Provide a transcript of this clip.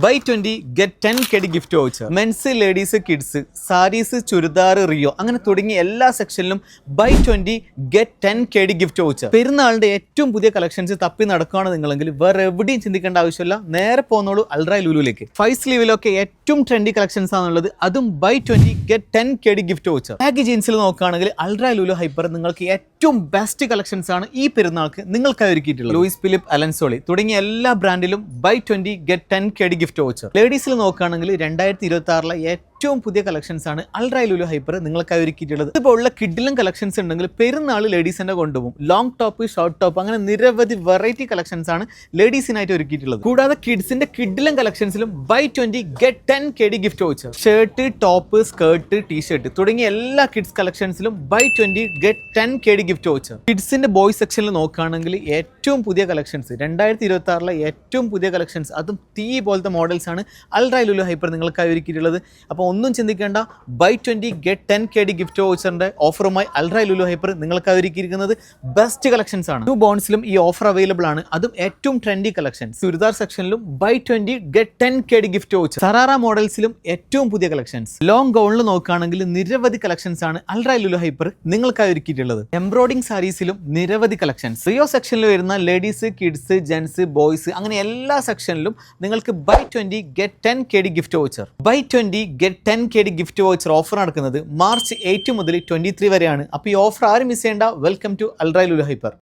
By 20 get 10 KD gift voucher. Men's, ladies, kids, saris, churidar, റിയോ അങ്ങനെ തുടങ്ങിയ എല്ലാ സെക്ഷനിലും buy 20 get 10 KD gift voucher. പെരുന്നാളിന്റെ ഏറ്റവും പുതിയ കളക്ഷൻസ് തപ്പി നടക്കുകയാണ് നിങ്ങളെങ്കിൽ വേറെ എവിടെയും ചിന്തിക്കേണ്ട ആവശ്യമില്ല. നേരെ പോകുന്നോളൂ അൾട്രാ ലുലുവിലേക്ക്. 5 സ്ലീവിലൊക്കെ ഏറ്റവും ട്രെൻഡി കളക്ഷൻസ് ആണുള്ളത്. അതും buy 20 get 10 KD gift voucher. Baggy ജീൻസിൽ നോക്കുകയാണെങ്കിൽ അൾട്രാ ലുലു ഹൈപ്പർ നിങ്ങൾക്ക് ഏറ്റവും ബെസ്റ്റ് കളക്ഷൻസ് ആണ് ഈ പെരുന്നാൾക്ക് നിങ്ങൾക്കായി ഒരുക്കിയിട്ടുള്ളത്. ലൂയിസ് ഫിലിപ്പ്, അലൻസോളി തുടങ്ങിയ എല്ലാ ബ്രാൻഡിലും buy 20 get 10 KD gift voucher. ലേഡീസിൽ നോക്കുകയാണെങ്കിൽ 2026 ഏറ്റവും പുതിയ കളക്ഷൻസ് ആണ് അൾട്രാ ലുലു ഹൈപ്പർ നിങ്ങൾക്കായി ഒരുക്കിയിട്ടുള്ളത്. ഇതുപോലുള്ള കിഡിലും കളക്ഷൻസ് ഉണ്ടെങ്കിൽ പെരുന്നാൾ ലേഡീസിന്റെ കൊണ്ടുപോകും. ലോങ് ടോപ്പ്, ഷോർട്ട് ടോപ്പ് അങ്ങനെ നിരവധി വെറൈറ്റി കളക്ഷൻസ് ആണ് ലേഡീസിനായിട്ട് ഒരുക്കിയിട്ടുള്ളത്. കൂടാതെ കിഡ്സിന്റെ കിഡിലും കളക്ഷൻസിലും buy 20 get 10 KD gift voucher. Shirt, top, skirt, T shirt തുടങ്ങിയ എല്ലാ കിഡ്സ് കളക്ഷൻസിലും buy 20 get 10 KD gift voucher. കിഡ്സിന്റെ ബോയ്സ് സെക്ഷനിൽ നോക്കുകയാണെങ്കിൽ ഏറ്റവും പുതിയ കളക്ഷൻസ് 2026 ഏറ്റവും പുതിയ കളക്ഷൻസ്, അതും തീ പോലത്തെ മോഡൽസ് ആണ് അൾട്രാ ലുലു ഹൈപ്പർ നിങ്ങൾക്കായി ഒരുക്കിയിട്ടുള്ളത്. അപ്പോൾ ഒന്നും ചിന്തിക്കേണ്ട, ബൈ 20 ഗെറ്റ് 10 KD ഗിഫ്റ്റ് വൗച്ചറിന്റെ ഓഫറുമായി അൾട്രാ ലുലു ഹൈപ്പർ നിങ്ങൾക്കായി ഒരുക്കിയിരിക്കുന്നത് ബെസ്റ്റ് കളക്ഷൻസ് ആണ്. ന്യൂ ബോൺസിലും ഈ ഓഫർ അവൈലബിൾ ആണ്, അതും ഏറ്റവും ട്രെൻഡി കളക്ഷൻസ്. ചുരിദാർ സെക്ഷനിലും buy 20 get 10 KD gift voucher. Sharara മോഡൽസിലും ഏറ്റവും പുതിയ കളക്ഷൻസ്. ലോങ് ഗൗണിൽ നോക്കുകയാണെങ്കിൽ നിരവധി കളക്ഷൻസ് ആണ് അൾട്രാ ലുലു ഹൈപ്പർ നിങ്ങൾക്കായി ഒരുക്കിയിട്ടുള്ളത്. എംബ്രോയിഡിംഗ് സാരീസിലും നിരവധി കളക്ഷൻസ്. റിയോ സെക്ഷനിൽ വരുന്ന ലേഡീസ്, കിഡ്സ്, ജെൻസ്, ബോയ്സ് അങ്ങനെ എല്ലാ സെക്ഷനിലും നിങ്ങൾക്ക് buy 20 get 10 KD gift voucher. Buy 20 get 10 KD gift voucher offer നടക്കുന്നത് മാർച്ച് 8 മുതൽ 23 വരെയാണ്. അപ്പോൾ ഈ ഓഫർ ആരും മിസ് ചെയ്യേണ്ട. Welcome to ultra Lulu hyper.